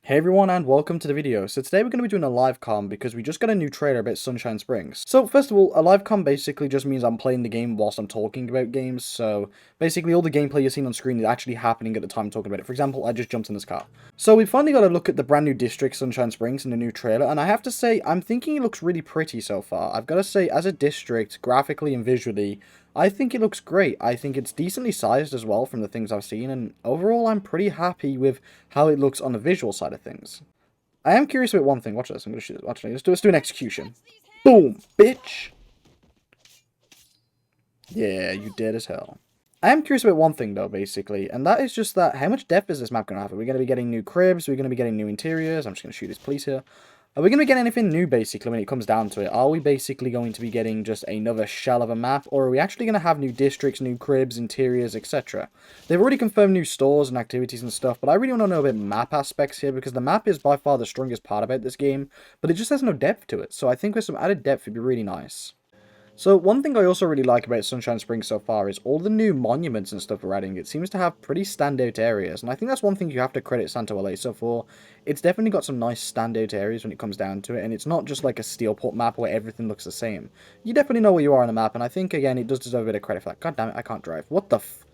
Hey everyone and welcome to the video. So today we're going to be doing a live comm because we just got a new trailer about Sunshine Springs. So first of all, a live comm basically just means I'm playing the game whilst I'm talking about games. So basically all the gameplay you're seeing on screen is actually happening at the time I'm talking about it. For example, I just jumped in this car. So we finally got a look at the brand new district Sunshine Springs in the new trailer, and I have to say I'm thinking it looks really pretty so far. I've got to say, as a district, graphically and visually, I think it looks great. I think it's decently sized as well from the things I've seen, and overall I'm pretty happy with how it looks on the visual side of things. I am curious about one thing. Watch this. I'm going to shoot it. Watch this. Let's do an execution. Boom, bitch. Yeah, you dead as hell. I am curious about one thing, though, basically, and that is just that how much depth is this map going to have? Are we going to be getting new cribs? Are we going to be getting new interiors? I'm just going to shoot this police here. Are we going to be getting anything new, basically, when it comes down to it? Are we basically going to be getting just another shell of a map? Or are we actually going to have new districts, new cribs, interiors, etc.? They've already confirmed new stores and activities and stuff, but I really want to know about map aspects here, because the map is by far the strongest part about this game, but it just has no depth to it. So I think with some added depth, it'd be really nice. So one thing I also really like about Sunshine Springs so far is all the new monuments and stuff we're adding. It seems to have pretty standout areas, and I think that's one thing you have to credit Santo Ileso for. It's definitely got some nice standout areas when it comes down to it, and it's not just like a Steelport map where everything looks the same. You definitely know where you are on the map, and I think, again, it does deserve a bit of credit for that. God damn it, I can't drive. What the f...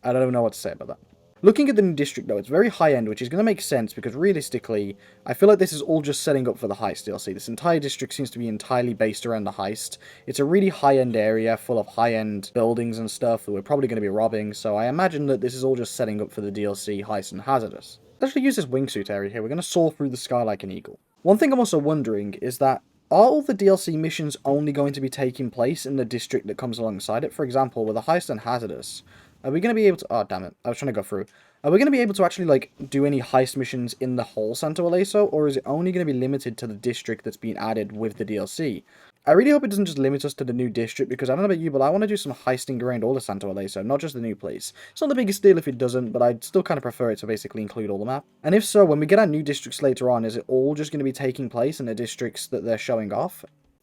I don't even know what to say about that. Looking at the new district, though, it's very high-end, which is going to make sense, because realistically, I feel like this is all just setting up for the Heist DLC. This entire district seems to be entirely based around the Heist. It's a really high-end area, full of high-end buildings and stuff that we're probably going to be robbing, so I imagine that this is all just setting up for the DLC Heist and Hazardous. Let's actually use this wingsuit area here. We're going to soar through the sky like an eagle. One thing I'm also wondering is that, are all the DLC missions only going to be taking place in the district that comes alongside it? For example, with the Heist and Hazardous, are we going to be able to... Oh, damn it. I was trying to go through. Are we going to be able to actually, like, do any heist missions in the whole Santo Ileso? Or is it only going to be limited to the district that's been added with the DLC? I really hope it doesn't just limit us to the new district, because I don't know about you, but I want to do some heisting around all the Santo Ileso, not just the new place. It's not the biggest deal if it doesn't, but I'd still kind of prefer it to basically include all the map. And if so, when we get our new districts later on, is it all just going to be taking place in the districts that they're showing off?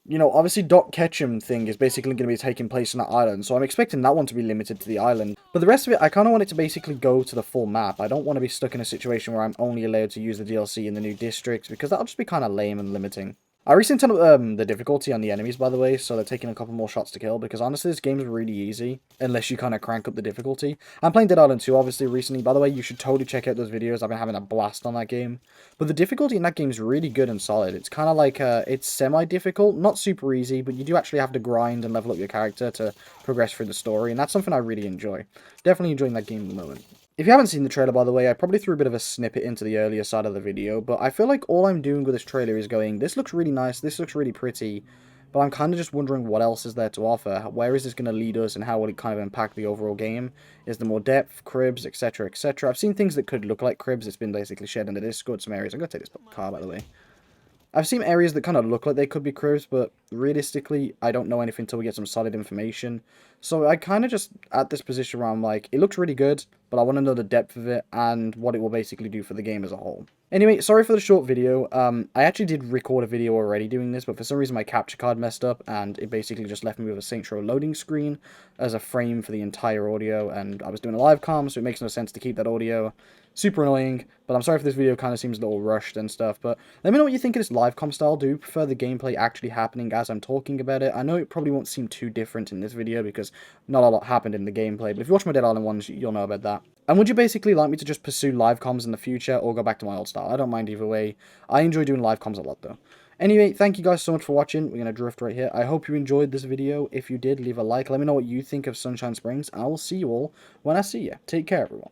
You know, obviously Doc Ketchum thing is basically going to be taking place on that island, so I'm expecting that one to be limited to the island. But the rest of it, I kind of want it to basically go to the full map. I don't want to be stuck in a situation where I'm only allowed to use the DLC in the new districts, because that'll just be kind of lame and limiting. I recently turned up the difficulty on the enemies, by the way, so they're taking a couple more shots to kill, because honestly, this game's really easy, unless you kind of crank up the difficulty. I'm playing Dead Island 2, obviously, recently. By the way, you should totally check out those videos. I've been having a blast on that game. But the difficulty in that game is really good and solid. It's kind of like, it's semi-difficult, not super easy, but you do actually have to grind and level up your character to progress through the story, and that's something I really enjoy. Definitely enjoying that game at the moment. If you haven't seen the trailer, by the way, I probably threw a bit of a snippet into the earlier side of the video, but I feel like all I'm doing with this trailer is going, this looks really nice, this looks really pretty, but I'm kind of just wondering what else is there to offer. Where is this going to lead us, and how will it kind of impact the overall game? Is there more depth, cribs, etc., etc.? I've seen things that could look like cribs. It's been basically shared in the Discord, some areas. I'm going to take this car, by the way. I've seen areas that kind of look like they could be cribs, but realistically, I don't know anything until we get some solid information. So I kind of just at this position where I'm like, it looks really good, but I want to know the depth of it and what it will basically do for the game as a whole. Anyway, sorry for the short video. I actually did record a video already doing this, but for some reason my capture card messed up, and it basically just left me with a Saints Row loading screen as a frame for the entire audio, and I was doing a live comm, so it makes no sense to keep that audio. Super annoying, but I'm sorry if this video kind of seems a little rushed and stuff, but let me know what you think of this live comm style. Do you prefer the gameplay actually happening as I'm talking about it? I know it probably won't seem too different in this video because not a lot happened in the gameplay, but if you watch my Dead Island ones, you'll know about that. And would you basically like me to just pursue live comms in the future or go back to my old style? I don't mind either way. I enjoy doing live comms a lot though. Anyway, thank you guys so much for watching. We're going to drift right here. I hope you enjoyed this video. If you did, leave a like. Let me know what you think of Sunshine Springs, and I will see you all when I see you. Take care, everyone.